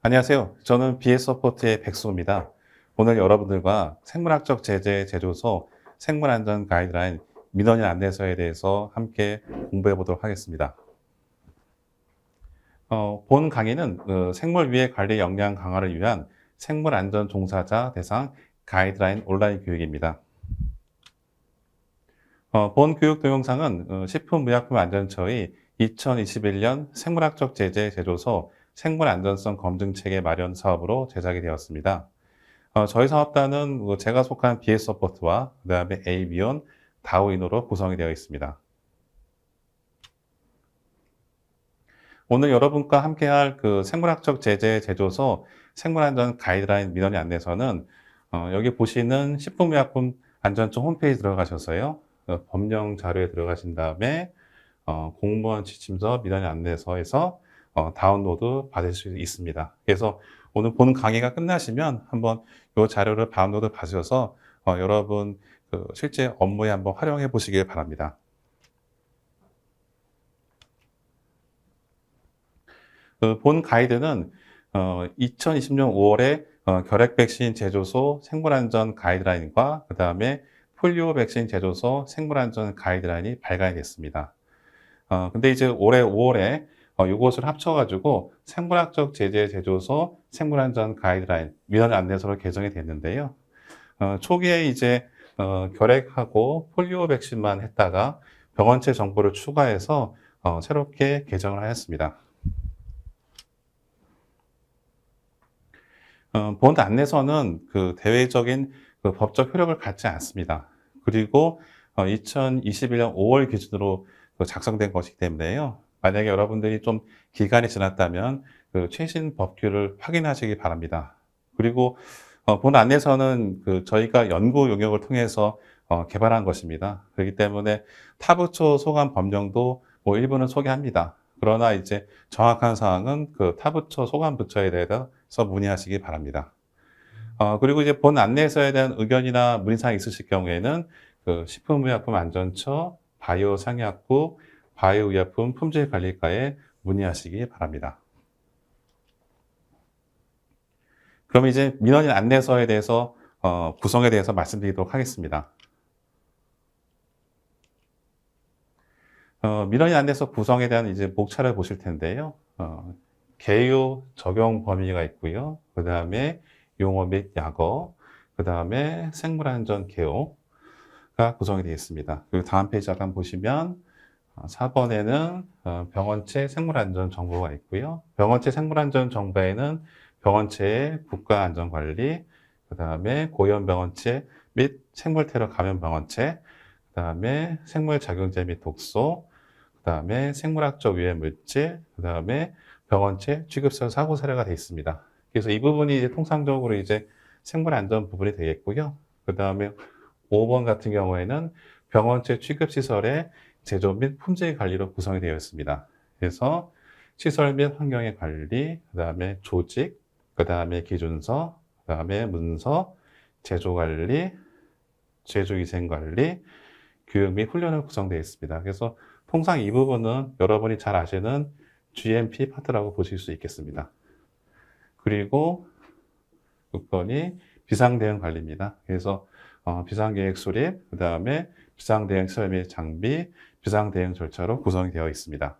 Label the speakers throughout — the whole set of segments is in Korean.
Speaker 1: 안녕하세요. 저는 BS서포트의 백수입니다. 오늘 여러분들과 생물학적 제재 제조소 생물안전 가이드라인 민원인 안내서에 대해서 함께 공부해 보도록 하겠습니다. 본 강의는 생물 위해 관리 역량 강화를 위한 생물안전 종사자 대상 가이드라인 온라인 교육입니다. 본 교육 동영상은 식품의약품안전처의 2021년 생물학적 제재 제조소 생물안전성 검증체계 마련 사업으로 제작이 되었습니다. 저희 사업단은 제가 속한 BS서포트와 그다음에 에이비온, 다우인으로 구성이 되어 있습니다. 오늘 여러분과 함께할 생물학적 제재 제조소 생물안전 가이드라인 민원인 안내서는 여기 보시는 식품의약품 안전처 홈페이지 들어가셔서요. 법령 자료에 들어가신 다음에 공무원 지침서 민원인 안내서에서 다운로드 받을 수 있습니다. 그래서 오늘 보는 강의가 끝나시면 한번 이 자료를 다운로드 받으셔서 여러분 실제 업무에 한번 활용해 보시길 바랍니다. 본 가이드는 2020년 5월에 결핵 백신 제조소 생물안전 가이드라인과 그 다음에 폴리오 백신 제조소 생물안전 가이드라인이 발간이 됐습니다. 근데 이제 올해 5월에 이것을 합쳐가지고 생물학적 제재 제조소 생물안전 가이드라인 민원 안내서로 개정이 됐는데요. 초기에 이제 결핵하고 폴리오 백신만 했다가 병원체 정보를 추가해서 새롭게 개정을 하였습니다. 본 안내서는 대외적인 법적 효력을 갖지 않습니다. 그리고 2021년 5월 기준으로 작성된 것이기 때문에요. 만약에 여러분들이 좀 기간이 지났다면 최신 법규를 확인하시기 바랍니다. 그리고 본 안내서는 저희가 연구 용역을 통해서 개발한 것입니다. 그렇기 때문에 타부처 소관 법령도 일부는 소개합니다. 그러나 이제 정확한 사항은 타부처 소관 부처에 대해서 문의하시기 바랍니다. 그리고 이제 본 안내서에 대한 의견이나 문의사항이 있으실 경우에는 식품의약품안전처, 바이오상약국, 바이오의약품 품질관리과에 문의하시기 바랍니다. 그럼 이제 민원인 안내서에 대해서 구성에 대해서 말씀드리도록 하겠습니다. 민원인 안내서 구성에 대한 이제 목차를 보실 텐데요. 개요 적용 범위가 있고요. 그 다음에 용어 및 약어, 그 다음에 생물안전 개요가 구성이 되어 있습니다. 그리고 다음 페이지 잠깐 보시면 4번에는 병원체 생물안전 정보가 있고요. 병원체 생물안전 정보에는 병원체의 국가안전관리, 그 다음에 고위험병원체 및 생물테러 감염병원체, 그 다음에 생물작용제 및 독소, 그 다음에 생물학적 유해물질, 그 다음에 병원체 취급서 사고 사례가 되어 있습니다. 그래서 이 부분이 이제 통상적으로 이제 생물안전 부분이 되겠고요. 그 다음에 5번 같은 경우에는 병원체 취급시설의 제조 및 품질 관리로 구성이 되어 있습니다. 그래서 시설 및 환경의 관리, 그 다음에 조직, 그 다음에 기준서, 그 다음에 문서, 제조 관리, 제조위생 관리, 교육 및 훈련을 구성되어 있습니다. 그래서 통상 이 부분은 여러분이 잘 아시는 GMP 파트라고 보실 수 있겠습니다. 그리고 6번이 비상대응 관리입니다. 그래서 비상계획 수립, 그 다음에 비상대응 시설 및 장비, 비상대응 절차로 구성이 되어 있습니다.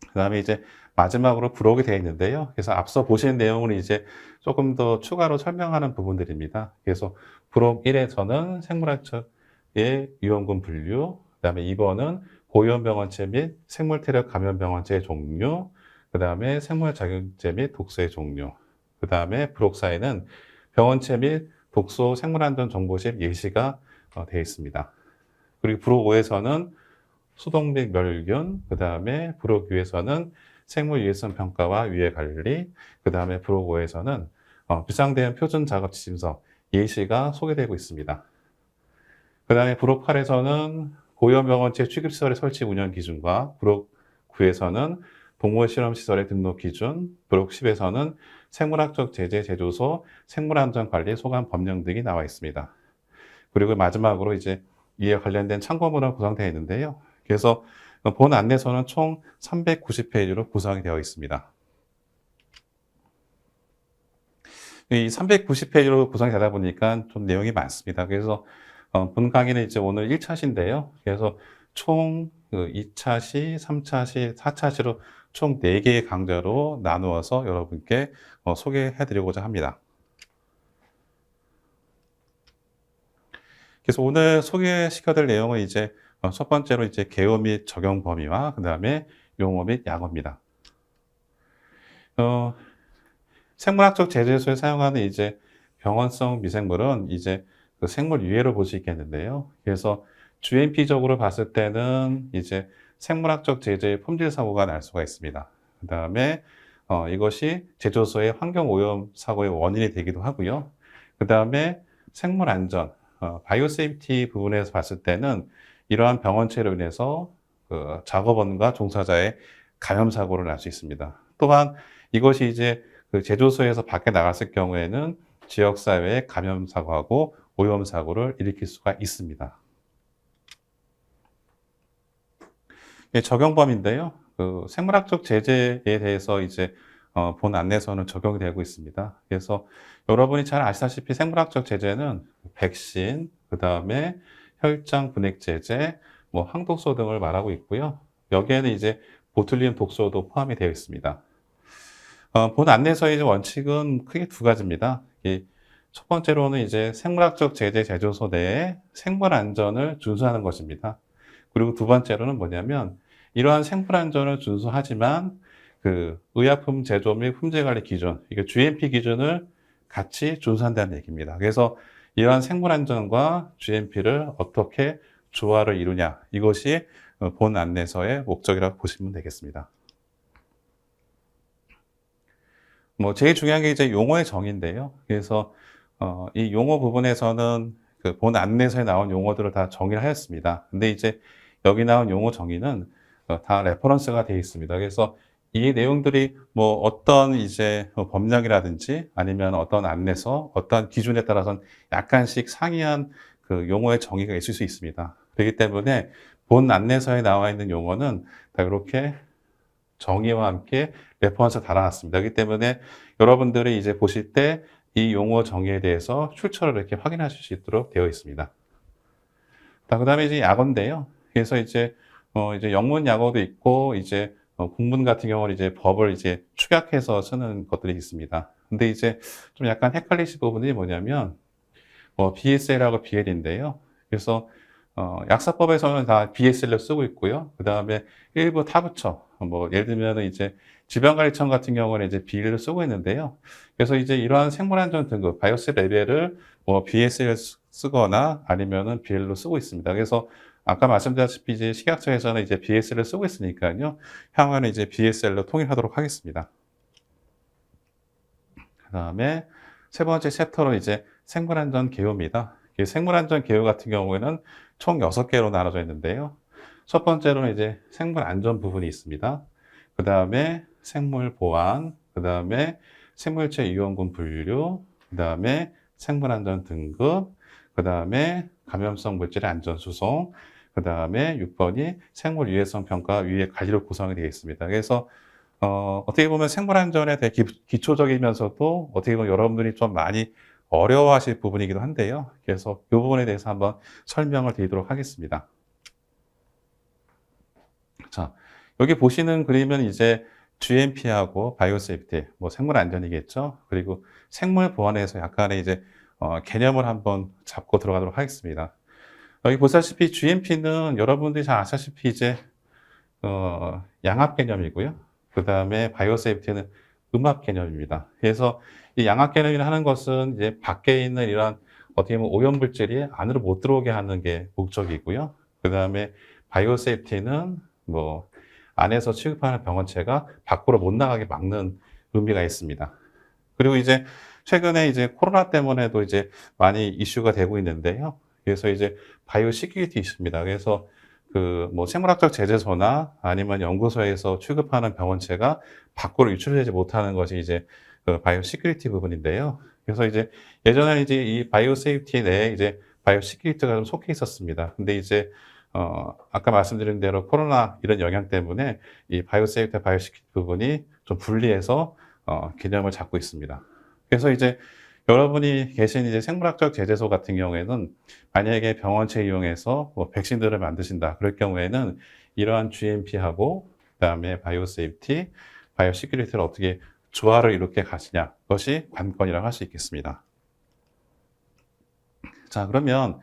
Speaker 1: 그 다음에 이제 마지막으로 부록이 되어 있는데요. 그래서 앞서 보신 내용을 이제 조금 더 추가로 설명하는 부분들입니다. 그래서 부록 1에서는 생물학적의 위험군 분류, 그 다음에 2번은 고위험병원체 및 생물태력 감염병원체의 종류, 그 다음에 생물작용제 및 독소의 종류, 그 다음에 부록 4에는 병원체 및 독소 생물안전정보실 예시가 되어 있습니다. 그리고 부록 5에서는 수동 및 멸균, 그 다음에 부록 6에서는 생물 유해성 평가와 유해 관리, 그 다음에 부록 5에서는 비상대응 표준 작업 지침서 예시가 소개되고 있습니다. 그 다음에 부록 8에서는 고위험병원체 취급시설의 설치 운영 기준과 부록 9에서는 동물실험시설의 등록 기준, 부록 10에서는 생물학적 제재 제조소 생물안전관리 소관 법령 등이 나와 있습니다. 그리고 마지막으로 이제 이에 관련된 참고문으로 구성되어 있는데요. 그래서 본 안내서는 총 390페이지로 구성이 되어 있습니다. 이 390페이지로 구성이 되다 보니까 좀 내용이 많습니다. 그래서 본 강의는 이제 오늘 1차시인데요. 그래서 총 2차시, 3차시, 4차시로 총 4개의 강좌로 나누어서 여러분께 소개해 드리고자 합니다. 그래서 오늘 소개시켜 드릴 내용은 이제 첫 번째로 이제 개요 및 적용 범위와 그다음에 용어 및 약어입니다. 생물학적 제재소에 사용하는 이제 병원성 미생물은 이제 그 생물 유해로 볼 수 있겠는데요. 그래서 GMP적으로 봤을 때는 이제 생물학적 제재의 품질 사고가 날 수가 있습니다. 그 다음에 이것이 제조소의 환경 오염 사고의 원인이 되기도 하고요. 그 다음에 생물 안전, 바이오 세이프티 부분에서 봤을 때는 이러한 병원체로 인해서 그 작업원과 종사자의 감염 사고를 날 수 있습니다. 또한 이것이 이제 그 제조소에서 밖에 나갔을 경우에는 지역사회에 감염 사고하고 오염 사고를 일으킬 수가 있습니다. 적용범인데요. 그 생물학적 제재에 대해서 이제 본 안내서는 적용이 되고 있습니다. 그래서 여러분이 잘 아시다시피 생물학적 제재는 백신, 그 다음에 혈장 분해 제재, 뭐 항독소 등을 말하고 있고요. 여기에는 이제 보툴리움 독소도 포함이 되어 있습니다. 본 안내서의 원칙은 크게 두 가지입니다. 첫 번째로는 이제 생물학적 제재 제조소 내에 생물 안전을 준수하는 것입니다. 그리고 두 번째로는 뭐냐면 이러한 생물 안전을 준수하지만 그 의약품 제조 및 품질 관리 기준, 이게 GMP 기준을 같이 준수한다는 얘기입니다. 그래서 이러한 생물 안전과 GMP를 어떻게 조화를 이루냐, 이것이 본 안내서의 목적이라고 보시면 되겠습니다. 뭐 제일 중요한 게 이제 용어의 정의인데요. 그래서 이 용어 부분에서는 그 본 안내서에 나온 용어들을 다 정의를 하였습니다. 근데 이제 여기 나온 용어 정의는 다 레퍼런스가 되어 있습니다. 그래서 이 내용들이 뭐 어떤 이제 법령이라든지 아니면 어떤 안내서, 어떤 기준에 따라서는 약간씩 상이한 그 용어의 정의가 있을 수 있습니다. 그렇기 때문에 본 안내서에 나와 있는 용어는 다 이렇게 정의와 함께 레퍼런스 달아놨습니다. 그렇기 때문에 여러분들이 이제 보실 때 이 용어 정의에 대해서 출처를 이렇게 확인하실 수 있도록 되어 있습니다. 그 다음에 이제 약어인데요. 그래서 이제 영문 약어도 있고 이제 국문 같은 경우는 이제 법을 이제 축약해서 쓰는 것들이 있습니다. 근데 이제 좀 약간 헷갈리실 부분이 뭐냐면 BSL하고 BL인데요. 그래서 약사법에서는 다 BSL을 쓰고 있고요. 그 다음에 일부 타부처, 뭐 예를 들면 이제 질병관리청 같은 경우는 이제 BL을 쓰고 있는데요. 그래서 이제 이러한 생물안전 등급, 바이오스 레벨을 뭐 BSL 쓰거나 아니면은 BL로 쓰고 있습니다. 그래서 아까 말씀드렸다시피 이제 식약처에서는 이제 BSL을 쓰고 있으니까요. 향후에는 이제 BSL로 통일하도록 하겠습니다. 그 다음에 세 번째 챕터로 이제 생물안전 개요입니다. 생물안전 개요 같은 경우에는 총 6개로 나눠져 있는데요. 첫 번째로는 이제 생물안전 부분이 있습니다. 그 다음에 생물보안, 그 다음에 생물체 유형군 분류, 그 다음에 생물안전 등급, 그 다음에 감염성 물질의 안전수송, 그 다음에 6번이 생물 유해성 평가 유해 관리로 구성이 되어 있습니다. 그래서 어떻게 보면 생물안전에 대해 기초적이면서도 어떻게 보면 여러분들이 좀 많이 어려워하실 부분이기도 한데요. 그래서 이 부분에 대해서 한번 설명을 드리도록 하겠습니다. 자, 여기 보시는 그림은 이제 GMP하고 바이오세이프티, 뭐 생물 안전이겠죠. 그리고 생물 보안에서 약간의 이제 개념을 한번 잡고 들어가도록 하겠습니다. 여기 보시다시피 GMP는 여러분들이 잘 아시다시피 이제 양압 개념이고요. 그 다음에 바이오세이프티는 음압 개념입니다. 그래서 이 양압 개념이라 하는 것은 이제 밖에 있는 이러한 어떻게 보면 오염 물질이 안으로 못 들어오게 하는 게 목적이고요. 그 다음에 바이오세이프티는 뭐 안에서 취급하는 병원체가 밖으로 못 나가게 막는 의미가 있습니다. 그리고 이제 최근에 이제 코로나 때문에도 이제 많이 이슈가 되고 있는데요. 그래서 이제 바이오 시큐리티 이슈입니다. 그래서 그 뭐 생물학적 제재소나 아니면 연구소에서 취급하는 병원체가 밖으로 유출되지 못하는 것이 이제 그 바이오 시큐리티 부분인데요. 그래서 이제 예전에 이제 이 바이오 세이프티 내에 이제 바이오 시큐리티가 좀 속해 있었습니다. 근데 이제 아까 말씀드린 대로 코로나 이런 영향 때문에 이 바이오 세이프티, 바이오 시큐리티 부분이 좀 분리해서 개념을 잡고 있습니다. 그래서 이제 여러분이 계신 이제 생물학적 제재소 같은 경우에는 만약에 병원체 이용해서 뭐 백신들을 만드신다. 그럴 경우에는 이러한 GMP하고 그다음에 바이오 세이프티, 바이오 시큐리티를 어떻게 조화를 이렇게 가시냐. 그것이 관건이라고 할 수 있겠습니다. 자, 그러면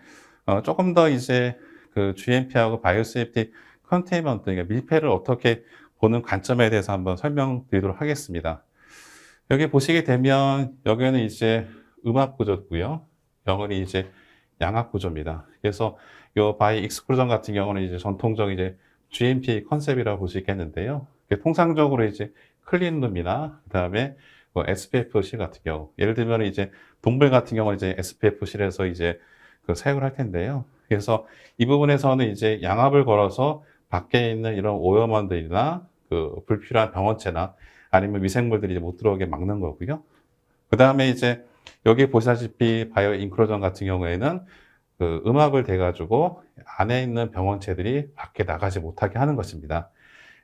Speaker 1: 조금 더 이제 그 GMP하고 바이오 세이프티 컨테인먼트, 그러니까 밀폐를 어떻게 보는 관점에 대해서 한번 설명드리도록 하겠습니다. 여기 보시게 되면 여기는 이제 음압 구조고요. 여기는 이제 양압 구조입니다. 그래서 요 바이 익스클루전 같은 경우는 이제 전통적 이제 GMP 컨셉이라고 볼 수 있겠는데요. 통상적으로 이제 클린룸이나 그다음에 뭐 SPF실 같은 경우, 예를 들면 이제 동물 같은 경우는 이제 SPF실에서 이제 그 사용을 할 텐데요. 그래서 이 부분에서는 이제 양압을 걸어서 밖에 있는 이런 오염원들이나 그 불필요한 병원체나 아니면 미생물들이 이제 못 들어오게 막는 거고요. 그 다음에 이제 여기 보시다시피 바이오 인클루전 같은 경우에는 그 음압을 대가지고 안에 있는 병원체들이 밖에 나가지 못하게 하는 것입니다.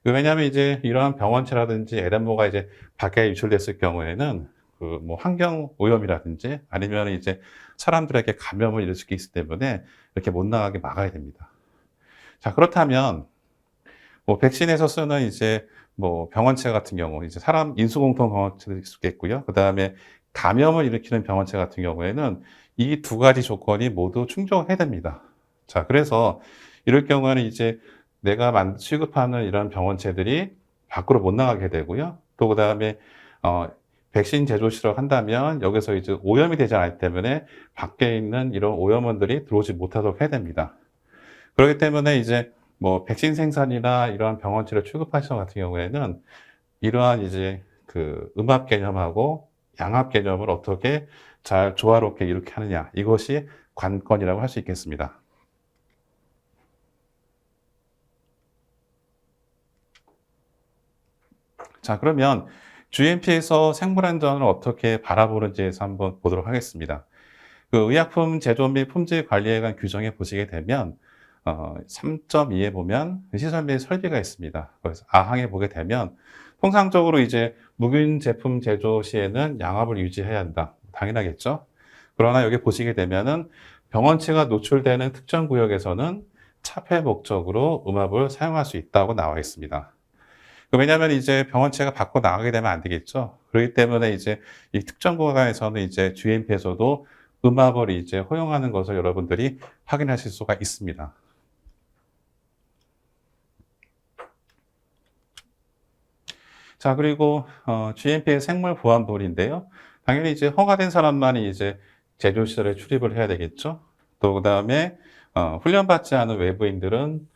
Speaker 1: 왜냐하면 이제 이러한 병원체라든지 에덴모가 이제 밖에 유출됐을 경우에는 그 뭐 환경 오염이라든지 아니면 이제 사람들에게 감염을 일으킬 수 있기 때문에 이렇게 못 나가게 막아야 됩니다. 자, 그렇다면 뭐 백신에서 쓰는 이제 뭐 병원체 같은 경우 이제 사람 인수공통 병원체도 있겠고요. 그다음에 감염을 일으키는 병원체 같은 경우에는 이 두 가지 조건이 모두 충족해야 됩니다. 자, 그래서 이럴 경우에는 이제 내가 취급하는 이런 병원체들이 밖으로 못 나가게 되고요. 또 그다음에 백신 제조 실험을 한다면 여기서 이제 오염이 되지 않기 때문에 밖에 있는 이런 오염원들이 들어오지 못하도록 해야 됩니다. 그렇기 때문에 이제 뭐 백신 생산이나 이러한 병원체를 취급하시는 같은 경우에는 이러한 이제 그 음압 개념하고 양압 개념을 어떻게 잘 조화롭게 이렇게 하느냐, 이것이 관건이라고 할 수 있겠습니다. 자, 그러면 GMP에서 생물 안전을 어떻게 바라보는지에서 한번 보도록 하겠습니다. 그 의약품 제조 및 품질 관리에 관한 규정에 보시게 되면 3.2에 보면 시설 및 설비가 있습니다. 그래서 아항에 보게 되면 통상적으로 이제 무균 제품 제조 시에는 양압을 유지해야 한다. 당연하겠죠. 그러나 여기 보시게 되면은 병원체가 노출되는 특정 구역에서는 차폐 목적으로 음압을 사용할 수 있다고 나와 있습니다. 왜냐하면 이제 병원체가 밖으로 나가게 되면 안 되겠죠. 그렇기 때문에 이제 이 특정 구간에서는 이제 GMP에서도 음압을 이제 허용하는 것을 여러분들이 확인하실 수가 있습니다. 자, 그리고 GMP의 생물 보안법인데요. 당연히 이제 허가된 사람만이 이제 제조 시설에 출입을 해야 되겠죠. 또 그다음에 훈련받지 않은 외부인들은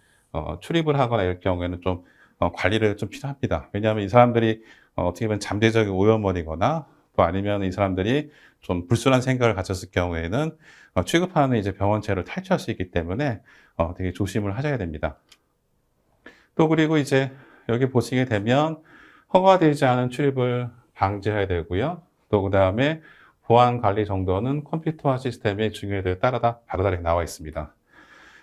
Speaker 1: 출입을 하거나 이럴 경우에는 좀 관리를 좀 필요합니다. 왜냐하면 이 사람들이 어떻게 보면 잠재적인 오염원이거나 또 아니면 이 사람들이 좀 불순한 생각을 가졌을 경우에는 취급하는 이제 병원체를 탈취할 수 있기 때문에 되게 조심을 하셔야 됩니다. 또 그리고 이제 여기 보시게 되면 허가되지 않은 출입을 방지해야 되고요. 또 그다음에 보안 관리 정도는 컴퓨터화 시스템의 중요도에 따라 다르다고 나와 있습니다.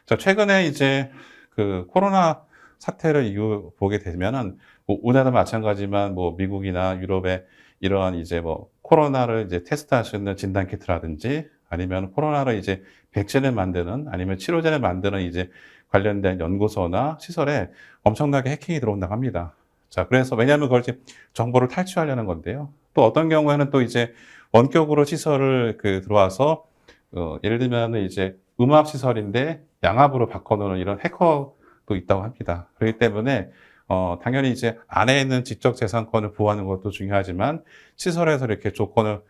Speaker 1: 자, 최근에 이제 그 코로나 사태를 이후 보게 되면은 뭐 우리나라도 마찬가지지만 뭐 미국이나 유럽의 이러한 이제 뭐 코로나를 이제 테스트할 수 있는 진단 키트라든지 아니면 코로나를 이제 백신을 만드는 아니면 치료제를 만드는 이제 관련된 연구소나 시설에 엄청나게 해킹이 들어온다고 합니다. 자, 그래서 왜냐하면 그걸 이제 정보를 탈취하려는 건데요. 또 어떤 경우에는 또 이제 원격으로 시설을 들어와서 예를 들면은 이제 음압 시설인데 양압으로 바꿔놓는 이런 해커도 있다고 합니다. 그렇기 때문에 당연히 이제 안에 있는 지적 재산권을 보호하는 것도 중요하지만 시설에서 이렇게 조건을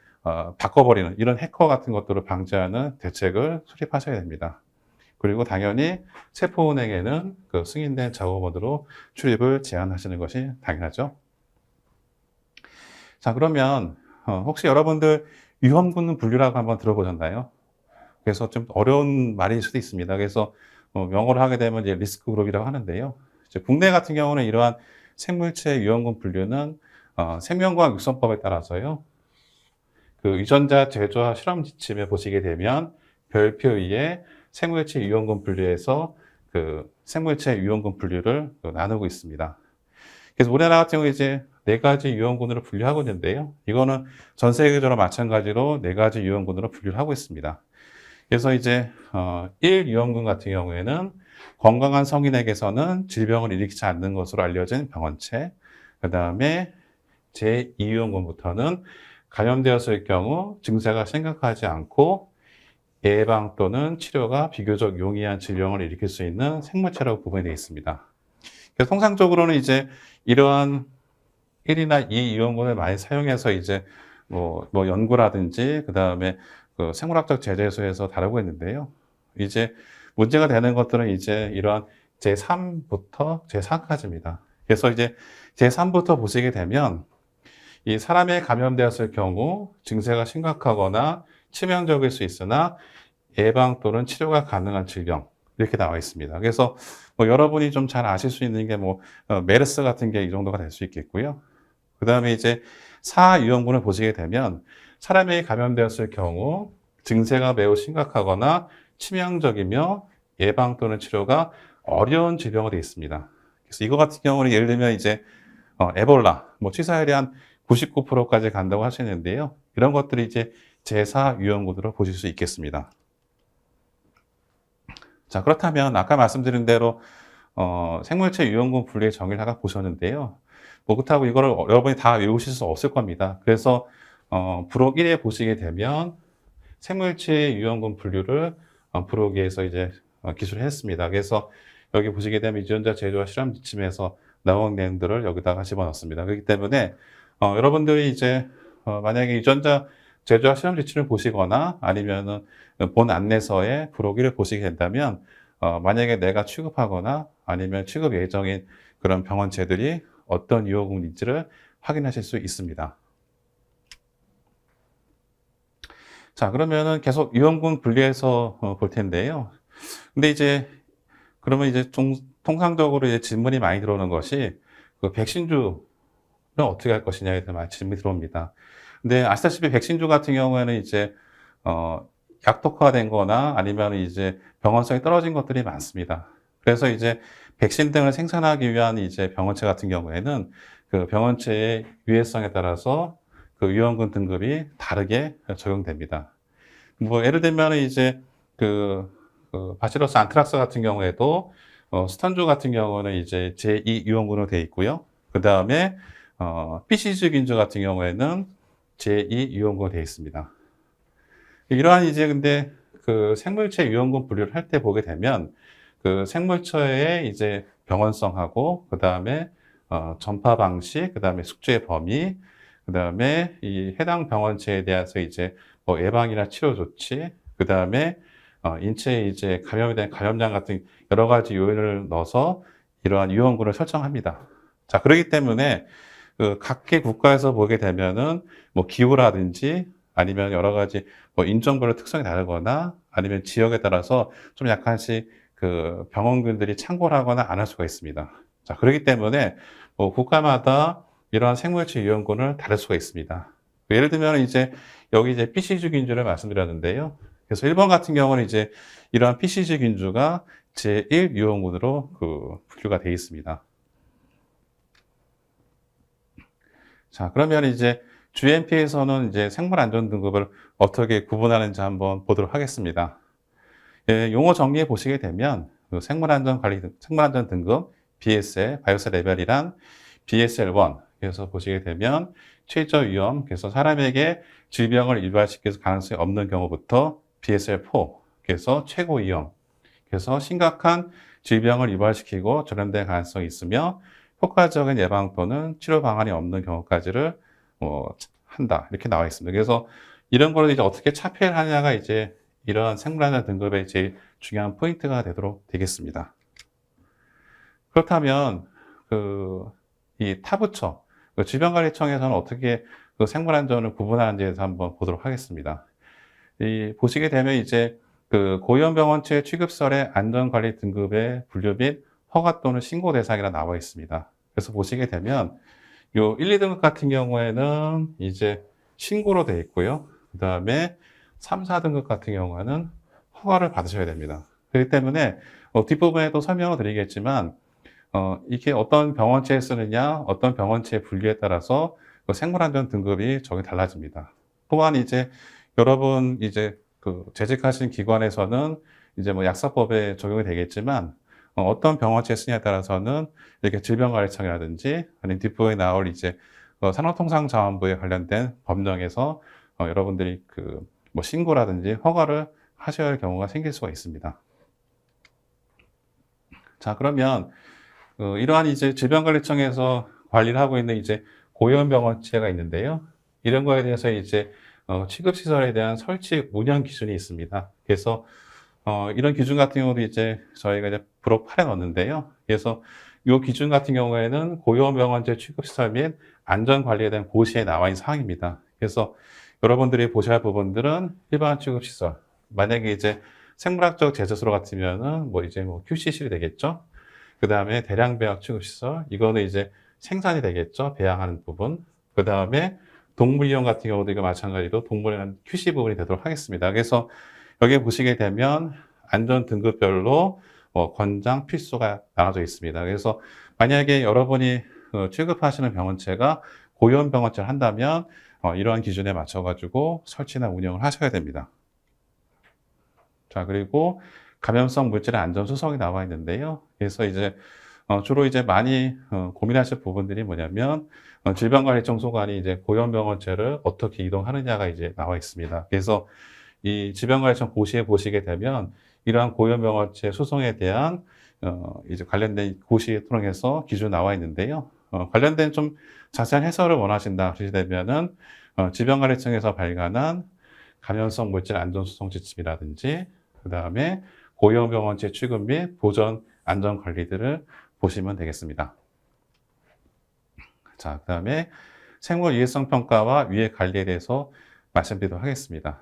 Speaker 1: 바꿔버리는 이런 해커 같은 것들을 방지하는 대책을 수립하셔야 됩니다. 그리고 당연히 세포은행에는 그 승인된 작업 모드로 출입을 제한하시는 것이 당연하죠. 자, 그러면 혹시 여러분들 위험군 분류라고 한번 들어보셨나요? 그래서 좀 어려운 말일 수도 있습니다. 그래서 영어로 하게 되면 이제 리스크 그룹이라고 하는데요. 이제 국내 같은 경우는 이러한 생물체 위험군 분류는 생명과학 육성법에 따라서요. 그 유전자 제조와 실험 지침에 보시게 되면 별표 위에 생물체 위험군 분류에서 그 생물체 위험군 분류를 나누고 있습니다. 그래서 우리나라 같은 경우 이제 네 가지 유형군으로 분류하고 있는데요. 이거는 전 세계적으로 마찬가지로 네 가지 유형군으로 분류를 하고 있습니다. 그래서 이제 1유형군 같은 경우에는 건강한 성인에게서는 질병을 일으키지 않는 것으로 알려진 병원체. 그 다음에 제2유형군부터는 감염되었을 경우 증세가 심각하지 않고 예방 또는 치료가 비교적 용이한 질병을 일으킬 수 있는 생물체라고 구분이 되어 있습니다. 그래서 통상적으로는 이제 이러한 1이나 2 유형군을 많이 사용해서 이제 뭐 연구라든지 그 다음에 그 생물학적 제재소에서 다루고 있는데요. 이제 문제가 되는 것들은 이제 이러한 제3부터 제4까지입니다. 그래서 이제 제3부터 보시게 되면 이 사람에 감염되었을 경우 증세가 심각하거나 치명적일 수 있으나 예방 또는 치료가 가능한 질병 이렇게 나와 있습니다. 그래서 뭐 여러분이 좀 잘 아실 수 있는 게 메르스 같은 게 이 정도가 될 수 있겠고요. 그 다음에 이제 4유형군을 보시게 되면 사람이 감염되었을 경우 증세가 매우 심각하거나 치명적이며 예방 또는 치료가 어려운 질병으로 되어 있습니다. 그래서 이거 같은 경우는 예를 들면 이제 에볼라, 치사율이 한 99%까지 간다고 하시는데요. 이런 것들이 이제 제4유형군으로 보실 수 있겠습니다. 자, 그렇다면 아까 말씀드린 대로 생물체 유형군 분류의 정의를 아까 보셨는데요. 그렇다고 이거를 여러분이 다 외우실 수 없을 겁니다. 그래서 부록 1에 보시게 되면 생물체 유형군 분류를 부록에서 이제 기술을 했습니다. 그래서 여기 보시게 되면 유전자 제조와 실험 지침에서 나온 내용들을 여기다가 집어넣습니다. 그렇기 때문에 여러분들이 이제 만약에 유전자 제조와 실험 지침을 보시거나 아니면은 본 안내서에 부록 1을 보시게 된다면 만약에 내가 취급하거나 아니면 취급 예정인 그런 병원체들이 어떤 유형군인지를 확인하실 수 있습니다. 자, 그러면은 계속 유형군 분리해서 볼 텐데요. 근데 이제 그러면 이제 통상적으로 이제 질문이 많이 들어오는 것이 그 백신주는 어떻게 할 것이냐에 대한 질문이 들어옵니다. 근데 아시다시피 백신주 같은 경우에는 이제 약독화된 거나 아니면 이제 병원성이 떨어진 것들이 많습니다. 그래서 이제 백신 등을 생산하기 위한 이제 병원체 같은 경우에는 그 병원체의 유해성에 따라서 그 유형군 등급이 다르게 적용됩니다. 예를 들면 이제 바시러스 안트락스 같은 경우에도 스턴주 같은 경우는 이제 제2 유형군으로 되어 있고요. 그 다음에 BCG균주 같은 경우에는 제2 유형군으로 되어 있습니다. 이러한 이제 근데 그 생물체 유형군 분류를 할 때 보게 되면 그 생물체의 이제 병원성하고 그 다음에 전파 방식, 그 다음에 숙제 범위, 그 다음에 이 해당 병원체에 대해서 이제 예방이나 치료 조치, 그 다음에 인체에 이제 감염이 된 감염장 같은 여러 가지 요인을 넣어서 이러한 유형군을 설정합니다. 자, 그렇기 때문에 그 각계 국가에서 보게 되면은 기후라든지 아니면 여러 가지 인종별로 특성이 다르거나 아니면 지역에 따라서 좀 약간씩 그 병원군들이 참고를 하거나 안 할 수가 있습니다. 자, 그렇기 때문에 국가마다 이러한 생물체 유형군을 다를 수가 있습니다. 예를 들면 이제 여기 이제 BCG균주를 말씀드렸는데요. 그래서 일본 같은 경우는 이제 이러한 BCG균주가 제1 유형군으로 분류가 되어 있습니다. 자, 그러면 이제 GMP에서는 이제 생물 안전 등급을 어떻게 구분하는지 한번 보도록 하겠습니다. 예, 용어 정리해 보시게 되면 생물 안전 등급 BSL, 바이오스 레벨이란 BSL1. 그래서 보시게 되면 최저 위험, 그래서 사람에게 질병을 유발시킬 가능성이 없는 경우부터 BSL4. 그래서 최고 위험. 그래서 심각한 질병을 유발시키고 전염될 가능성이 있으며 효과적인 예방 또는 치료 방안이 없는 경우까지를 한다. 이렇게 나와 있습니다. 그래서 이런 거를 이제 어떻게 차폐하느냐가 이제 이런 생물안전 등급의 제일 중요한 포인트가 되도록 되겠습니다. 그렇다면 이 타부처, 질병관리청에서는 어떻게 생물안전을 구분하는지에 대해서 한번 보도록 하겠습니다. 보시게 되면 이제 고위험병원체 취급설의 안전관리 등급의 분류 및 허가 또는 신고 대상이라 나와 있습니다. 그래서 보시게 되면 요 1, 2등급 같은 경우에는 이제 신고로 되어 있고요. 그 다음에 3, 4등급 같은 경우에는 허가를 받으셔야 됩니다. 그렇기 때문에 뒷부분에도 설명을 드리겠지만 이게 어떤 병원체에 쓰느냐, 어떤 병원체의 분류에 따라서 그 생물안전 등급이 적용이 달라집니다. 또한 이제 여러분 이제 그 재직하신 기관에서는 이제 뭐 약사법에 적용이 되겠지만 어떤 병원체에 쓰냐에 따라서는 이렇게 질병관리청이라든지 아니면 뒷부분에 나올 이제 산업통상자원부에 관련된 법령에서 여러분들이 그 뭐 신고라든지 허가를 하셔야 할 경우가 생길 수가 있습니다. 자, 그러면 이러한 이제 질병관리청에서 관리를 하고 있는 이제 고위험병원체가 있는데요. 이런 거에 대해서 이제 취급시설에 대한 설치 운영 기준이 있습니다. 그래서 이런 기준 같은 경우도 이제 저희가 이제 부록 8에 넣었는데요. 그래서 이 기준 같은 경우에는 고위험병원체 취급시설 및 안전관리에 대한 고시에 나와 있는 사항입니다. 그래서 여러분들이 보셔야 할 부분들은 일반 취급시설. 만약에 이제 생물학적 제조소 같으면은 뭐 이제 뭐 QC실이 되겠죠. 그 다음에 대량 배양 취급시설. 이거는 이제 생산이 되겠죠. 배양하는 부분. 그 다음에 동물이용 같은 경우도 이거 마찬가지로 동물에 대한 QC 부분이 되도록 하겠습니다. 그래서 여기 보시게 되면 안전 등급별로 권장, 필수가 나눠져 있습니다. 그래서 만약에 여러분이 취급하시는 병원체가 고위험 병원체를 한다면 이러한 기준에 맞춰가지고 설치나 운영을 하셔야 됩니다. 자, 그리고 감염성 물질의 안전 수석이 나와 있는데요. 그래서 이제 주로 이제 많이 고민하실 부분들이 뭐냐면 질병관리청 소관이 이제 고위험병원체를 어떻게 이동하느냐가 이제 나와 있습니다. 그래서 이 질병관리청 고시에 보시게 되면 이러한 고위험병원체 수송에 대한 이제 관련된 고시에 통해서 기준 나와 있는데요. 관련된 좀 자세한 해설을 원하신다 하시려면은 질병관리청에서 발간한 감염성 물질 안전수송 지침이라든지 그 다음에 고위험병원체 취급 및 보전 안전 관리들을 보시면 되겠습니다. 자, 그 다음에 생물 유해성 평가와 위해 관리에 대해서 말씀드리도록 하겠습니다.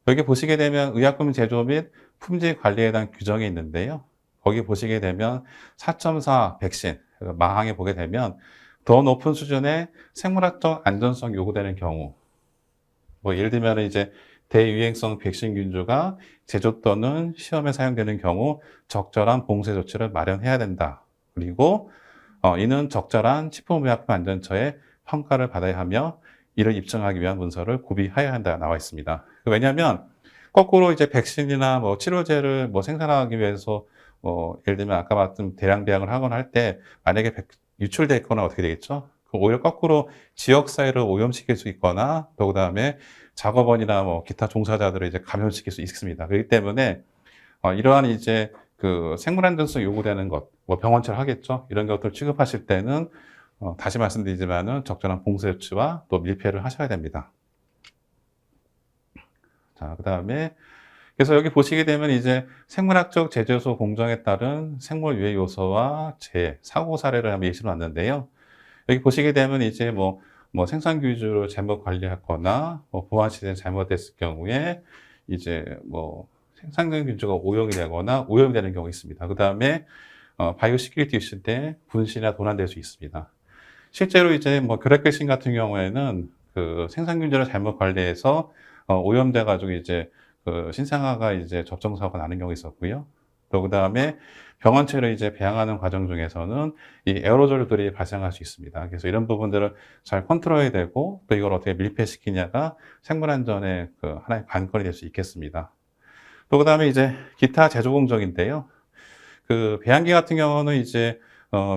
Speaker 1: 여기 보시게 되면 의약품 제조 및 품질 관리에 대한 규정이 있는데요. 거기 보시게 되면 4.4 백신, 마항에 보게 되면 더 높은 수준의 생물학적 안전성 요구되는 경우, 뭐 예를 들면 이제 대유행성 백신 균주가 제조 또는 시험에 사용되는 경우 적절한 봉쇄 조치를 마련해야 된다. 그리고 이는 적절한 식품의약품 안전처의 평가를 받아야 하며 이를 입증하기 위한 문서를 구비해야 한다 나와 있습니다. 왜냐하면 거꾸로 이제 백신이나 뭐 치료제를 뭐 생산하기 위해서 예를 들면 아까 봤던 대량 배양을 하거나 할 때 만약에 유출돼 있거나 어떻게 되겠죠? 오히려 거꾸로 지역사회를 오염시킬 수 있거나 또 그다음에 작업원이나 뭐 기타 종사자들을 이제 감염시킬 수 있습니다. 그렇기 때문에 이러한 이제 그 생물안전성 요구되는 것, 뭐 병원체를 하겠죠. 이런 것들 취급하실 때는 다시 말씀드리지만은 적절한 봉쇄 조치와 또 밀폐를 하셔야 됩니다. 자, 그다음에 그래서 여기 보시게 되면 이제 생물학적 제조소 공정에 따른 생물 유해 요소와 재해, 사고 사례를 한번 예시로 놨는데요. 여기 보시게 되면 이제 뭐 생산 기준을 잘못 관리했거나 뭐 보안 시스템이 잘못됐을 경우에 이제 뭐 생산 기준가 오용이 되거나 오염이 되는 경우가 있습니다. 그 다음에 바이오 시큐리티 이슈 때 분실이나 도난될 수 있습니다. 실제로 이제 뭐 그레크신 같은 경우에는 그 생산 기준을 잘못 관리해서 오염돼 가지고 이제 그 신생아가 이제 접종사고가 나는 경우가 있었고요. 또 그다음에 병원체를 이제 배양하는 과정 중에서는 이 에어로졸들이 발생할 수 있습니다. 그래서 이런 부분들을 잘 컨트롤해야 되고 또 이걸 어떻게 밀폐시키냐가 생물안전의 그 하나의 관건이 될 수 있겠습니다. 또 그다음에 이제 기타 제조 공정인데요. 그 배양기 같은 경우는 이제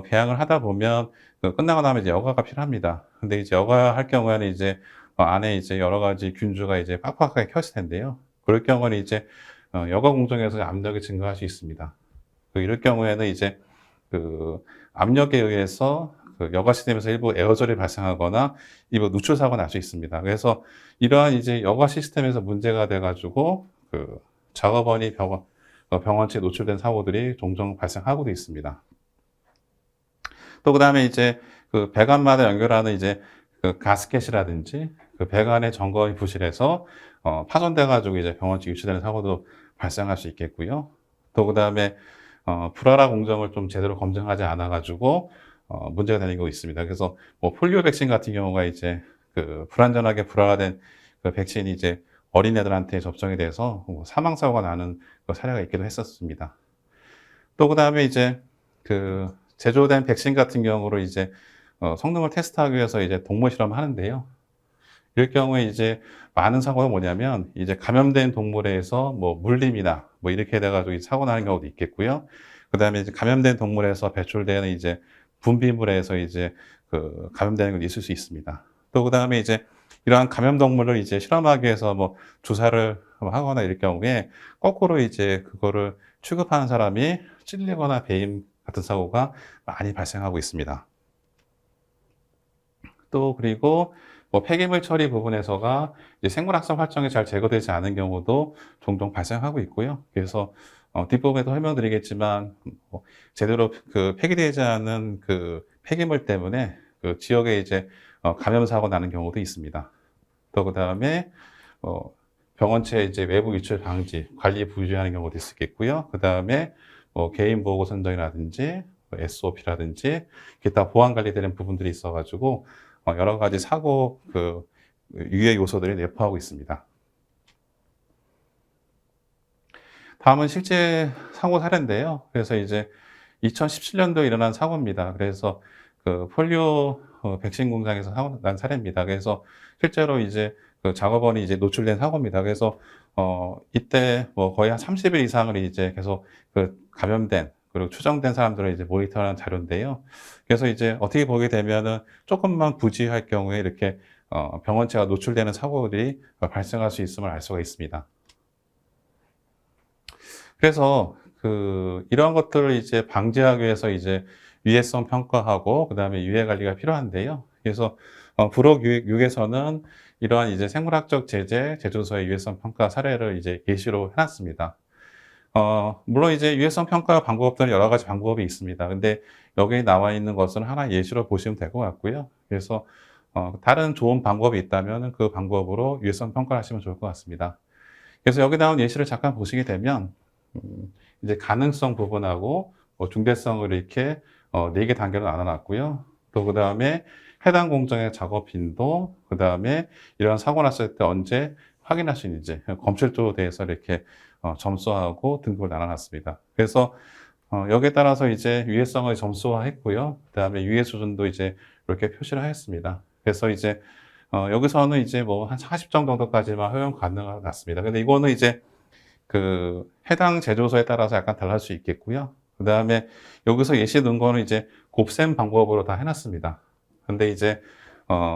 Speaker 1: 배양을 하다 보면 끝나고 나면 이제 여과가 필요합니다. 근데 이제 여과할 경우에는 이제 안에 이제 여러 가지 균주가 이제 빡빡하게 켜있을 텐데요. 그럴 경우는 이제 여과 공정에서 압력이 증가할 수 있습니다. 이럴 경우에는 이제 그 압력에 의해서 그 여과 시스템에서 일부 에어졸이 발생하거나 일부 누출 사고가 날 수 있습니다. 그래서 이러한 이제 여과 시스템에서 문제가 돼가지고 그 작업원이 병원체에 노출된 사고들이 종종 발생하고도 있습니다. 또 그다음에 이제 그 배관마다 연결하는 이제 그 가스켓이라든지 그 배관의 점검이 부실해서 파손돼가지고 이제 병원체 유출되는 사고도 발생할 수 있겠고요. 또 그다음에 불알화 공정을 좀 제대로 검증하지 않아가지고 문제가 되는 경우가 있습니다. 그래서 뭐 폴리오 백신 같은 경우가 이제 그 불안전하게 불알화된 그 백신이 이제 어린애들한테 접종이 돼서 사망 사고가 나는 그 사례가 있기도 했었습니다. 또 그다음에 이제 제조된 백신 같은 경우로 이제 성능을 테스트하기 위해서 이제 동물 실험을 하는데요. 이럴 경우에 이제 많은 사고가 뭐냐면 이제 감염된 동물에서 뭐 물림이나 뭐 이렇게 돼가지고 사고 나는 경우도 있겠고요. 그다음에 이제 감염된 동물에서 배출되는 이제 분비물에서 이제 감염되는 건 있을 수 있습니다. 또 그다음에 이제 이러한 감염 동물을 이제 실험하기 위해서 뭐 주사를 하거나 이럴 경우에 거꾸로 이제 그거를 취급하는 사람이 찔리거나 배임 같은 사고가 많이 발생하고 있습니다. 또 그리고 뭐 폐기물 처리 부분에서가 이제 생물학적 활성이 잘 제거되지 않은 경우도 종종 발생하고 있고요. 그래서 뒷부분에도 설명드리겠지만 제대로 폐기되지 않은 폐기물 때문에 지역에 이제 감염 사고 나는 경우도 있습니다. 또 그다음에 병원체 이제 외부 유출 방지, 관리 부주의하는 경우도 있겠고요. 그다음에 개인 보호 선정이라든지 SOP라든지 기타 보안 관리되는 부분들이 있어가지고 여러 가지 사고 유해 요소들이 내포하고 있습니다. 다음은 실제 사고 사례인데요. 그래서 이제 2017년도에 일어난 사고입니다. 그래서 폴리오 백신 공장에서 사고 난 사례입니다. 그래서 실제로 이제 작업원이 이제 노출된 사고입니다. 그래서 이때 뭐 거의 한 30일 이상을 이제 계속 감염된 그리고 추정된 발생사람들을 이제 모니터하는 자료인데요. 그래서 이제 어떻게 보게 되면은 조금만 부주의할 경우에 이렇게 병원체가 노출되는 사고들이 발생할 수 있음을 알 수가 있습니다. 그래서 이러한 것들을 이제 방지하기 위해서 이제 유해성 평가하고 그다음에 유해 관리가 필요한데요. 그래서 부록 6에서는 이러한 이제 생물학적 제재, 제조소의 유해성 평가 사례를 이제 예시로 해놨습니다. 물론 이제 유해성 평가 방법들은 여러 가지 방법이 있습니다. 근데 여기 나와 있는 것은 하나 예시로 보시면 될 것 같고요. 그래서 다른 좋은 방법이 있다면 그 방법으로 유해성 평가를 하시면 좋을 것 같습니다. 그래서 여기 나온 예시를 잠깐 보시게 되면 이제 가능성 부분하고 중대성을 이렇게 4개 단계로 나눠놨고요. 또 그 다음에 해당 공정의 작업 빈도, 그 다음에 이런 사고 났을 때 언제 확인할 수 있는지 검출도에 대해서 이렇게 점수하고 등급을 나눠놨습니다. 그래서 여기에 따라서 이제 유해성을 점수화했고요. 그 다음에 유해 수준도 이제 이렇게 표시를 하였습니다. 그래서 이제 여기서는 이제 뭐 한 40점 정도까지만 허용 가능한 것 같습니다. 근데 이거는 이제 해당 제조소에 따라서 약간 달라질 수 있겠고요. 그 다음에 여기서 예시 넣은 거는 이제 곱셈 방법으로 다 해놨습니다. 근데 이제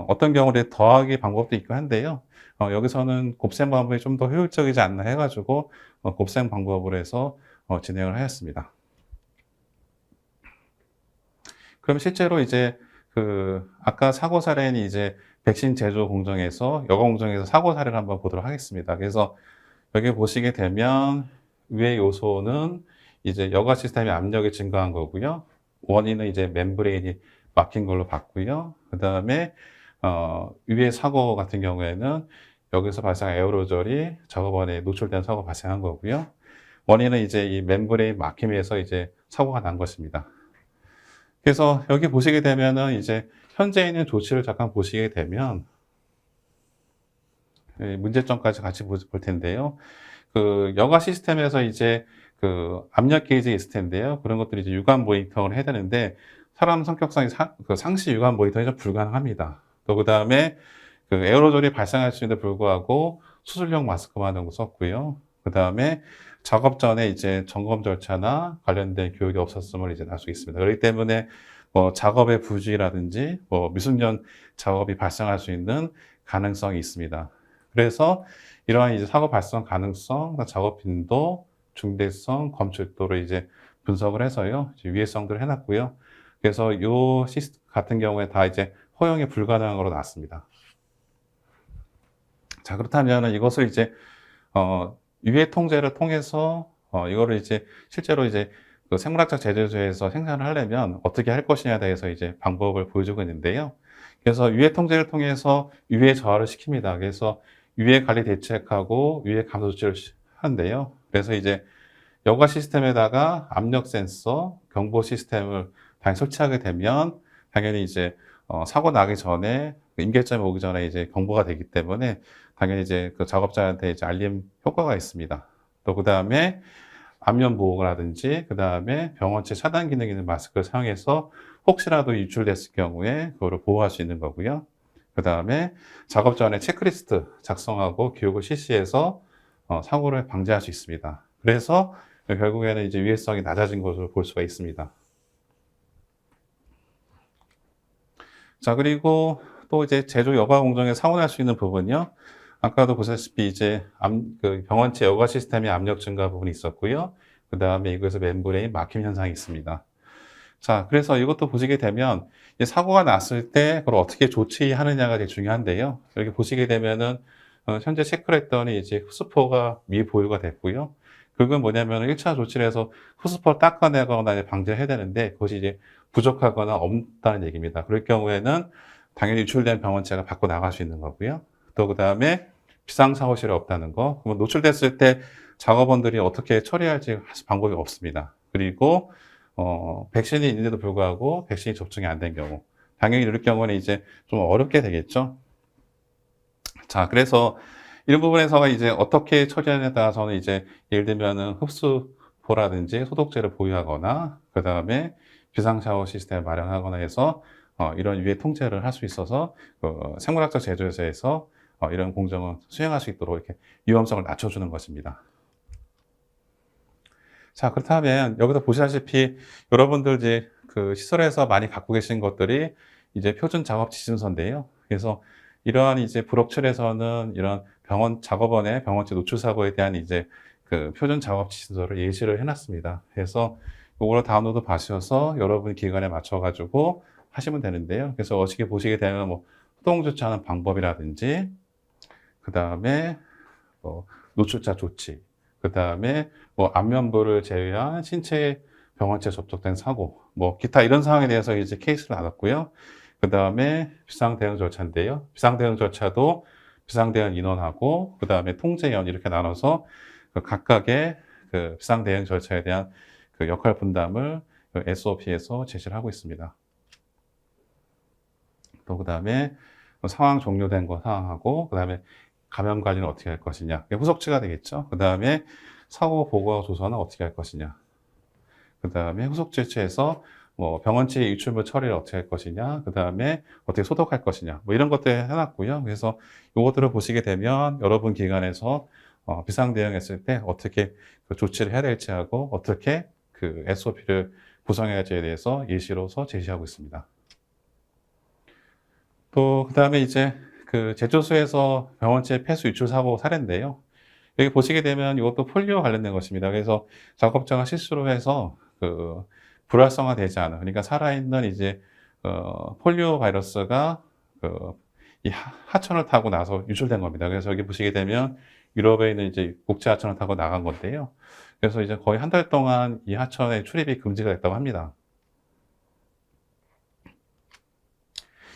Speaker 1: 어떤 경우에 더하기 방법도 있고 한데요. 여기서는 곱셈 방법이 좀 더 효율적이지 않나 해가지고 곱셈 방법으로 해서 진행을 하였습니다. 그럼 실제로 이제 아까 사고 사례는 이제 백신 제조 공정에서 여과 공정에서 사고 사례를 한번 보도록 하겠습니다. 그래서 여기 보시게 되면 위의 요소는 이제 여과 시스템의 압력이 증가한 거고요. 원인은 이제 멤브레인이 막힌 걸로 봤고요. 그 다음에 위의 사고 같은 경우에는 여기서 발생한 에어로졸이 작업원에 노출된 사고가 발생한 거고요. 원인은 이제 이 멤브레인 막힘에서 이제 사고가 난 것입니다. 그래서 여기 보시게 되면은 이제 현재 있는 조치를 잠깐 보시게 되면 문제점까지 같이 볼 텐데요. 여과 시스템에서 이제 압력 게이지 있을 텐데요. 그런 것들이 이제 유관 모니터를 해야 되는데 사람 성격상 상시 유관 모니터이 좀 불가능합니다. 또 그 다음에 에어로졸이 발생할 수 있는데 불구하고 수술용 마스크만 썼고요. 그 다음에 작업 전에 이제 점검 절차나 관련된 교육이 없었음을 이제 알 수 있습니다. 그렇기 때문에 작업의 부주의라든지 미숙련 작업이 발생할 수 있는 가능성이 있습니다. 그래서 이러한 이제 사고 발생 가능성, 작업 빈도, 중대성, 검출도를 이제 분석을 해서요, 이제 유해성들을 해놨고요. 그래서 요 시스템 같은 경우에 다 이제 허용이 불가능한 거로 나왔습니다. 자, 그렇다면 이것을 이제 유해 통제를 통해서 이거를 이제 실제로 이제 생물학적 제조소에서 생산을 하려면 어떻게 할 것이냐에 대해서 이제 방법을 보여주고 있는데요. 그래서 유해 통제를 통해서 유해 저하를 시킵니다. 그래서 유해 관리 대책하고 유해 감소 조치를 하는데요. 그래서 이제 여과 시스템에다가 압력 센서, 경보 시스템을 당연히 설치하게 되면 당연히 이제 사고 나기 전에 임계점이 오기 전에 이제 경보가 되기 때문에 당연히 이제 작업자한테 이제 알림 효과가 있습니다. 또 그 다음에 안면 보호라든지 그 다음에 병원체 차단 기능 있는 마스크를 사용해서 혹시라도 유출됐을 경우에 그거를 보호할 수 있는 거고요. 그 다음에 작업 전에 체크리스트 작성하고 교육을 실시해서 사고를 방지할 수 있습니다. 그래서 결국에는 이제 위해성이 낮아진 것으로 볼 수가 있습니다. 자, 그리고 또 이제 제조 여과 공정에 사고 날 수 있는 부분이요. 아까도 보셨다시피 이제 그 병원체 여과 시스템의 압력 증가 부분이 있었고요. 그 다음에 이것에서 멤브레인 막힘 현상이 있습니다. 자, 그래서 이것도 보시게 되면 사고가 났을 때 그걸 어떻게 조치하느냐가 되게 중요한데요. 여기 보시게 되면은 현재 체크를 했더니 이제 후스포가 미보유가 됐고요. 그건 뭐냐면 1차 조치를 해서 후스포를 닦아내거나 방지해야 되는데 그것이 이제 부족하거나 없다는 얘기입니다. 그럴 경우에는 당연히 유출된 병원체가 밖으로 나갈 수 있는 거고요. 또 그 다음에 비상사고실이 없다는 거. 그러면 노출됐을 때 작업원들이 어떻게 처리할지 방법이 없습니다. 그리고 백신이 있는데도 불구하고 백신이 접종이 안 된 경우. 당연히 이럴 경우는 이제 좀 어렵게 되겠죠. 자, 그래서 이런 부분에서 이제 어떻게 처리하느냐에 따라서는 이제 예를 들면은 흡수포라든지 소독제를 보유하거나 그 다음에 비상샤워 시스템을 마련하거나 해서 이런 유해 통제를 할 수 있어서 생물학적 제조에서 이런 공정을 수행할 수 있도록 이렇게 위험성을 낮춰주는 것입니다. 자, 그렇다면 여기서 보시다시피 여러분들 이제 그 시설에서 많이 갖고 계신 것들이 이제 표준 작업 지침서인데요. 그래서 이러한 이제 불억출에서는 이런 작업원의 병원체 노출 사고에 대한 이제 그 표준 작업 지침서를 예시를 해놨습니다. 그래서 이거를 다운로드 받으셔서 여러분 기관에 맞춰가지고 하시면 되는데요. 그래서 어떻게 보시게 되면 뭐 소동 조치하는 방법이라든지 그 다음에 노출자 조치, 그 다음에 뭐 안면부를 제외한 신체 병원체 접촉된 사고, 뭐 기타 이런 상황에 대해서 이제 케이스를 나눴고요. 그 다음에 비상대응 절차인데요. 비상대응 절차도 비상대응 인원하고 그 다음에 통제원 이렇게 나눠서 그 각각의 그 비상대응 절차에 대한 그 역할 분담을 그 SOP에서 제시를 하고 있습니다. 또 그 다음에 상황 종료된 거 상황하고 그 다음에 감염 관리는 어떻게 할 것이냐. 후속치가 되겠죠. 그 다음에 사고 보고 조서는 어떻게 할 것이냐. 그 다음에 후속 조치에서 뭐 병원체 유출물 처리를 어떻게 할 것이냐. 그 다음에 어떻게 소독할 것이냐. 뭐 이런 것들 해놨고요. 그래서 이것들을 보시게 되면 여러분 기관에서 비상 대응했을 때 어떻게 그 조치를 해야 될지 하고 어떻게 그 SOP를 구성해야 할지에 대해서 예시로서 제시하고 있습니다. 또 그 다음에 이제 그 제조소에서 병원체 폐수 유출 사고 사례인데요. 여기 보시게 되면 이것도 폴리오 관련된 것입니다. 그래서 작업자가 실수로 해서 그 불활성화 되지 않은, 그러니까 살아있는 이제 폴리오 바이러스가 이 하천을 타고 나서 유출된 겁니다. 그래서 여기 보시게 되면 유럽에 있는 이제 국제 하천을 타고 나간 건데요. 그래서 이제 거의 한 달 동안 이 하천에 출입이 금지가 됐다고 합니다.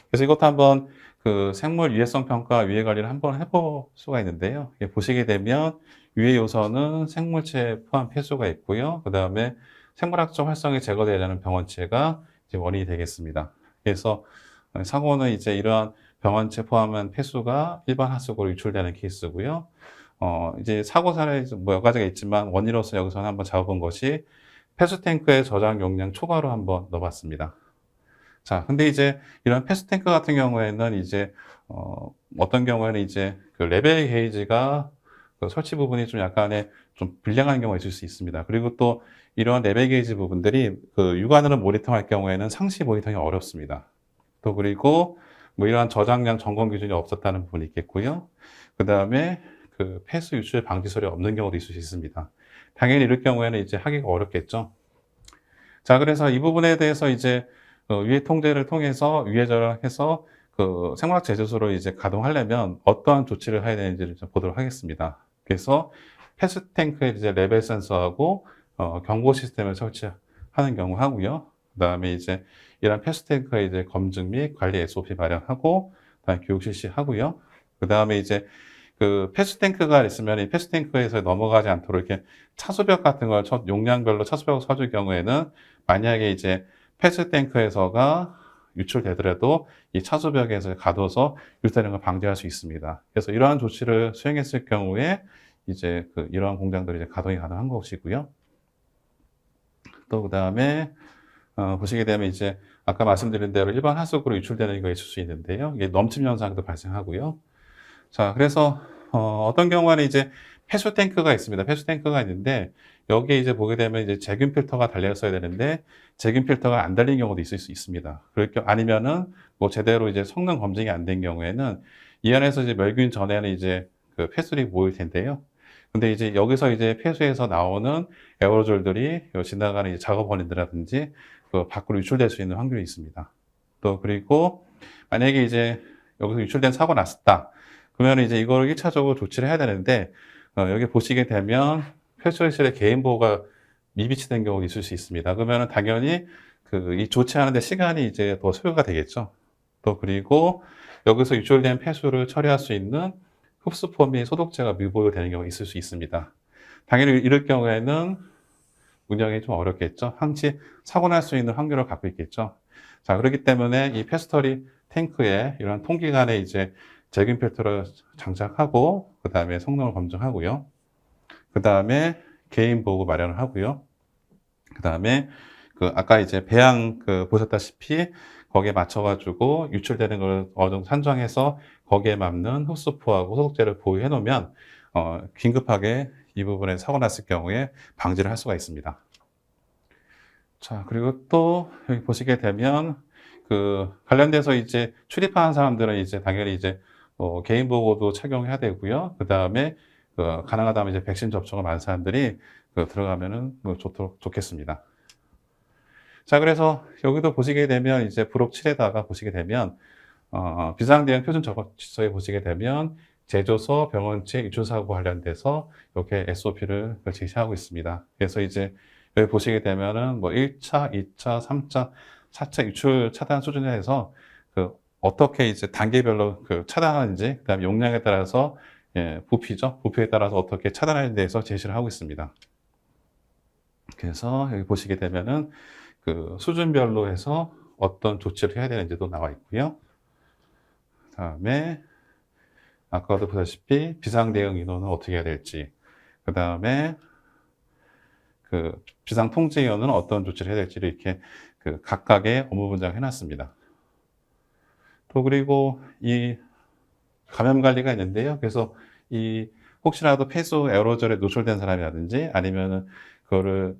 Speaker 1: 그래서 이것도 한번 그 생물 유해성 평가 유해 관리를 한번 해볼 수가 있는데요. 보시게 되면 유해 요소는 생물체 포함 폐수가 있고요. 그 다음에 생물학적 활성이 제거되지 않은 병원체가 이제 원인이 되겠습니다. 그래서 사고는 이제 이러한 병원체 포함한 폐수가 일반 하수구로 유출되는 케이스고요. 이제 사고 사례 뭐 여러 가지가 있지만 원인으로서 여기서는 한번 잡아본 것이 폐수 탱크의 저장 용량 초과로 한번 넣어봤습니다. 자, 근데 이제 이런 패스탱크 같은 경우에는 이제, 어떤 경우에는 이제 그 레벨 게이지가 그 설치 부분이 좀 약간의 좀 불량한 경우가 있을 수 있습니다. 그리고 또 이런 레벨 게이지 부분들이 그 육안으로 모니터할 경우에는 상시 모니터링이 어렵습니다. 또 그리고 뭐 이러한 저장량 점검 기준이 없었다는 부분이 있겠고요. 그 다음에 그 폐수 유출 방지설이 없는 경우도 있을 수 있습니다. 당연히 이럴 경우에는 이제 하기가 어렵겠죠. 자, 그래서 이 부분에 대해서 이제 유해 통제를 통해서 유해절을 해서 그 생물학 제조소로 이제 가동하려면 어떠한 조치를 해야 되는지를 좀 보도록 하겠습니다. 그래서 패스 탱크에 이제 레벨 센서하고 경고 시스템을 설치하는 경우 하고요. 그다음에 이제 이런 패스 탱크의 이제 검증 및 관리 SOP 마련하고 그다음에 교육 실시하고요. 그다음에 이제 그 패스 탱크가 있으면 이 패스 탱크에서 넘어가지 않도록 이렇게 차수벽 같은 걸 용량별로 차수벽을 써줄 경우에는 만약에 이제 패스 탱크에서가 유출되더라도 이 차수벽에서 가둬서 유출되는 걸 방지할 수 있습니다. 그래서 이러한 조치를 수행했을 경우에 이제 이러한 공장들이 이제 가동이 가능한 것이고요. 또 그다음에 보시게 되면 이제 아까 말씀드린 대로 일반 하수구로 유출되는 경우가 있을 수 있는데요. 이게 넘침 현상도 발생하고요. 자, 그래서 어떤 경우에는 이제 폐수 탱크가 있습니다. 폐수 탱크가 있는데 여기에 이제 보게 되면 이제 제균 필터가 달려 있어야 되는데 제균 필터가 안 달린 경우도 있을 수 있습니다. 아니면은 뭐 제대로 이제 성능 검증이 안 된 경우에는 이 안에서 이제 멸균 전에는 이제 그 폐수들이 모일 텐데요. 근데 이제 여기서 이제 폐수에서 나오는 에어로졸들이 지나가는 이제 작업원인들이라든지 그 밖으로 유출될 수 있는 확률이 있습니다. 또 그리고 만약에 이제 여기서 유출된 사고가 났었다. 그러면 이제 이걸 1차적으로 조치를 해야 되는데 여기 보시게 되면 폐수실의 개인 보호가 미비치된 경우가 있을 수 있습니다. 그러면 당연히 이 조치하는데 시간이 이제 더 소요가 되겠죠. 또 그리고 여기서 유출된 폐수를 처리할 수 있는 흡수포 및 소독제가 미보유되는 경우가 있을 수 있습니다. 당연히 이럴 경우에는 운영이 좀 어렵겠죠. 항시 사고 날 수 있는 확률을 갖고 있겠죠. 자, 그렇기 때문에 이 폐스터리 탱크에 이런 통기관에 이제 제균 필터를 장착하고, 그 다음에 성능을 검증하고요. 그 다음에 개인 보호 마련을 하고요. 그 다음에 아까 이제 배양 보셨다시피 거기에 맞춰가지고 유출되는 걸 어느 정도 산정해서 거기에 맞는 흡수포하고 소독제를 보유해 놓으면 긴급하게 이 부분에 사고 났을 경우에 방지를 할 수가 있습니다. 자, 그리고 또 여기 보시게 되면 관련돼서 이제 출입하는 사람들은 이제 당연히 이제 개인 보호도 착용해야 되고요. 그 다음에 가능하다면 이제 백신 접종을 많은 사람들이 들어가면은 뭐 좋겠습니다. 자, 그래서 여기도 보시게 되면 이제 부록 7에다가 보시게 되면 비상대응 표준 작업지서에 보시게 되면 제조소, 병원체, 유출사고 관련돼서 이렇게 SOP를 제시하고 있습니다. 그래서 이제 여기 보시게 되면은 뭐 1차, 2차, 3차, 4차 유출 차단 수준에 해서 어떻게 이제 단계별로 차단하는지, 그다음에 용량에 따라서 부피죠. 부피에 따라서 어떻게 차단하는 데서 제시를 하고 있습니다. 그래서 여기 보시게 되면은 수준별로 해서 어떤 조치를 해야 되는지도 나와 있고요. 그다음에 아까도 보다시피 비상대응 인원은 어떻게 해야 될지, 그다음에 비상통제 인원은 어떤 조치를 해야 될지를 이렇게 각각의 업무 분장을 해놨습니다. 또 그리고 이 감염 관리가 있는데요. 그래서 혹시라도 폐수 에어로졸에 노출된 사람이라든지 아니면은 그거를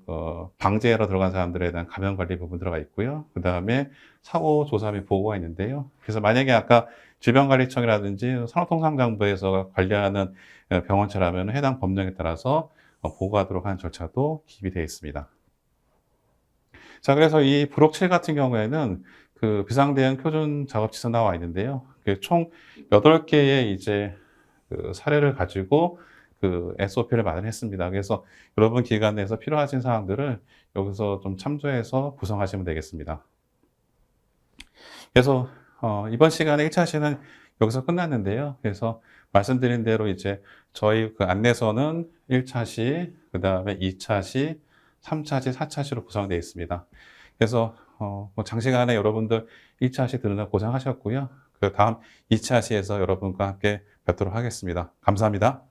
Speaker 1: 방제하러 들어간 사람들에 대한 감염 관리 부분 들어가 있고요. 그 다음에 사고 조사 및 보고가 있는데요. 그래서 만약에 아까 질병관리청이라든지 산업통상자원부에서 관리하는 병원체라면 해당 법령에 따라서 보고하도록 하는 절차도 기입이 되어 있습니다. 자, 그래서 이 부록 7 같은 경우에는 비상대응 표준 작업지서 나와 있는데요. 총 8개의 이제 사례를 가지고 SOP를 마련했습니다. 그래서 여러분 기관 내에서 필요하신 사항들을 여기서 좀 참조해서 구성하시면 되겠습니다. 그래서 이번 시간에 1차 시는 여기서 끝났는데요. 그래서 말씀드린 대로 이제 저희 안내서는 1차 시, 그 다음에 2차 시, 3차 시, 4차 시로 구성되어 있습니다. 그래서 뭐 장시간에 여러분들 1차 시 들으느라 고생하셨고요. 다음 2차 시에서 여러분과 함께 뵙도록 하겠습니다. 감사합니다.